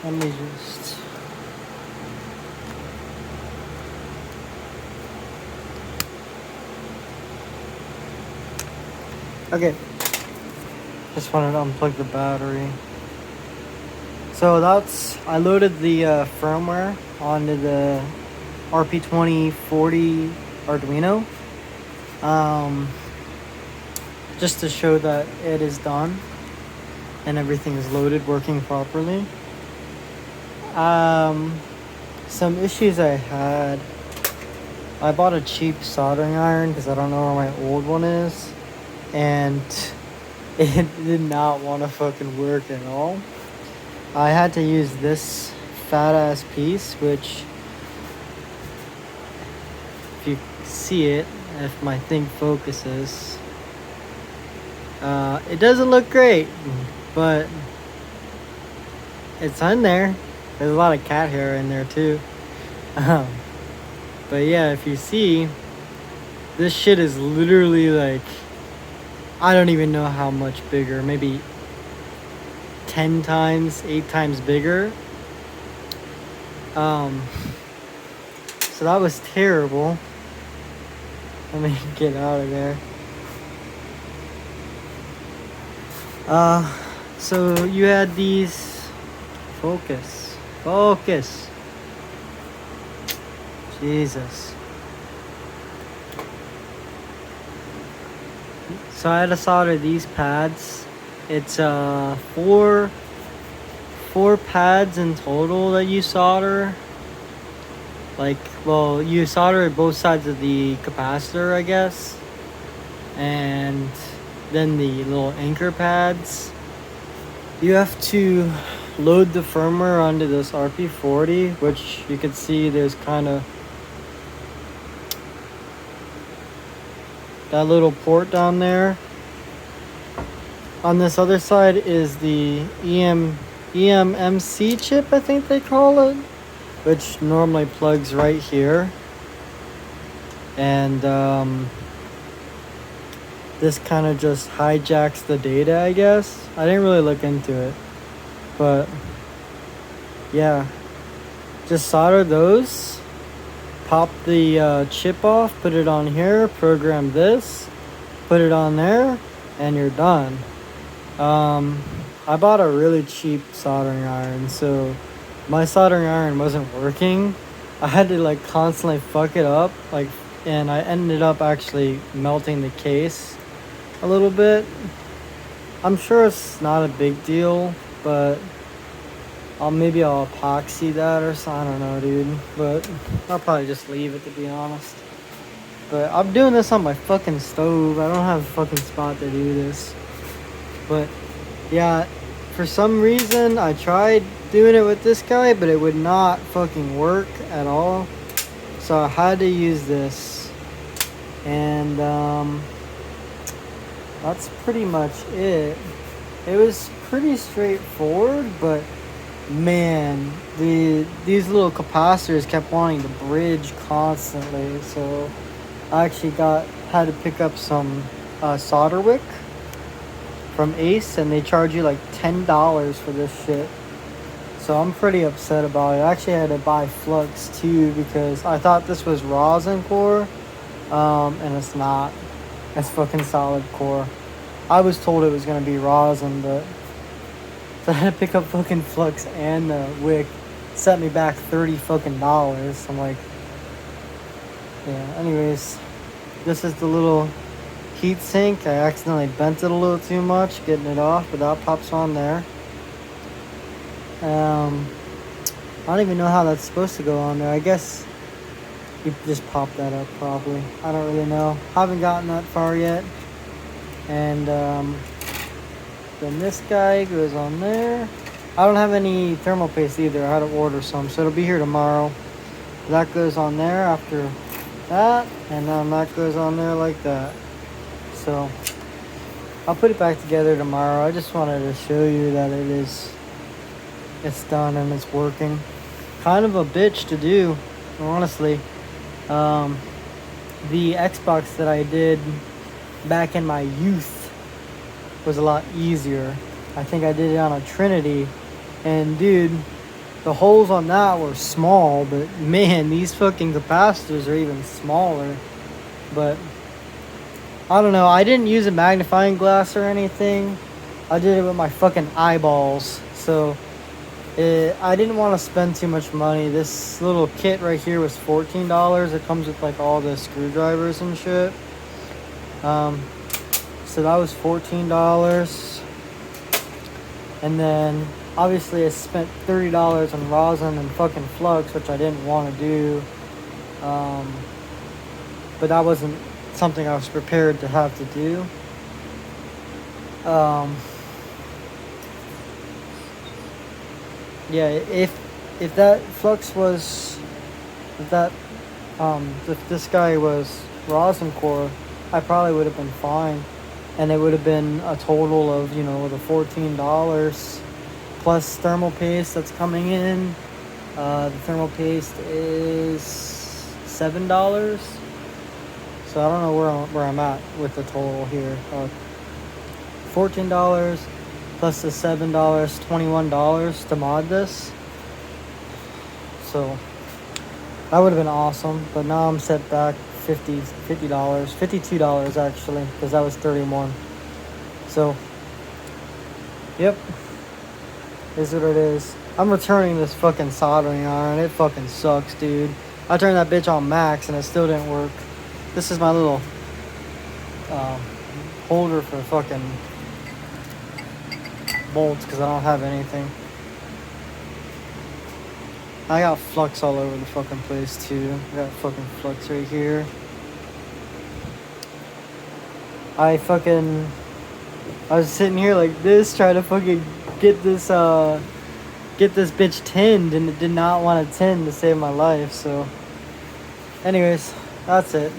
Let me just... Okay. Just wanted to unplug the battery. So I loaded the firmware onto the rp2040 Arduino. Just to show that it is done and everything is loaded, working properly. Some issues I had. I bought a cheap soldering iron because I don't know where my old one is, and it did not want to fucking work at all. I had to use this fat ass piece, which, if you see it, if my thing focuses, it doesn't look great, but it's in there. There's a lot of cat hair in there too. But yeah, if you see, this shit is literally like, I don't even know how much bigger, maybe 10 times, 8 times bigger. So that was terrible. Let me get out of there. So you had these, focus. Jesus. So I had to solder these pads. It's four pads in total that you solder. Like, well, you solder both sides of the capacitor, I guess, and then the little anchor pads. You have to load the firmware onto this rp40, which you can see there's kind of that little port down there. On this other side is the eMMC chip, I think they call it, which normally plugs right here. And this kind of just hijacks the data, I guess. I didn't really look into it, but yeah, just solder those, pop the chip off, put it on here, program this, put it on there, and you're done. I bought a really cheap soldering iron, so my soldering iron wasn't working. I had to like constantly fuck it up, and I ended up actually melting the case a little bit. I'm sure it's not a big deal, but maybe I'll epoxy that or something. I don't know, dude, but I'll probably just leave it, to be honest. But I'm doing this on my fucking stove. I don't have a fucking spot to do this. But yeah, for some reason I tried doing it with this guy, but it would not fucking work at all. So I had to use this, and that's pretty much it. It was pretty straightforward, but man, these little capacitors kept wanting to bridge constantly. So I actually had to pick up some solder wick from Ace, and they charge you like $10 for this shit. So I'm pretty upset about it. I actually had to buy flux too, because I thought this was rosin core, and it's not. It's fucking solid core. I was told it was gonna be rosin, but so I had to pick up fucking flux and the wick. Set me back $30 fucking dollars. I'm like, yeah. Anyways, this is the little heat sink. I accidentally bent it a little too much getting it off, but that pops on there. I don't even know how that's supposed to go on there. I guess you just pop that up probably. I don't really know. Haven't gotten that far yet. And then this guy goes on there. I don't have any thermal paste either. I had to order some, so it'll be here tomorrow. That goes on there after that, and then that goes on there like that. So I'll put it back together tomorrow. I just wanted to show you that it's done and it's working. Kind of a bitch to do, honestly. The Xbox that I did back in my youth was a lot easier. I think I did it on a Trinity, and dude, the holes on that were small, but man, these fucking capacitors are even smaller. But I don't know. I didn't use a magnifying glass or anything. I did it with my fucking eyeballs. So I didn't want to spend too much money. This little kit right here was $14. It comes with like all the screwdrivers and shit. So that was $14. And then obviously I spent $30 on rosin and fucking flux, which I didn't want to do. But that wasn't something I was prepared to have to do. Yeah, if that flux was, if this guy was rosin core, I probably would have been fine, and it would have been a total of, you know, the $14 plus thermal paste that's coming in. The thermal paste is $7, so I don't know where I'm at with the total here. $14 plus the $7, $21 to mod this. So that would have been awesome, but now I'm set back $50, $52 actually, because that was 31. So yep, is what it is. I'm returning this fucking soldering iron. It fucking sucks, dude. I turned that bitch on max and it still didn't work. This is my little holder for fucking bolts, because I don't have anything. I got flux all over the fucking place too. I got fucking flux right here. I was sitting here like this, trying to fucking get this bitch tinned, and it did not want to tin to save my life. So anyways, that's it.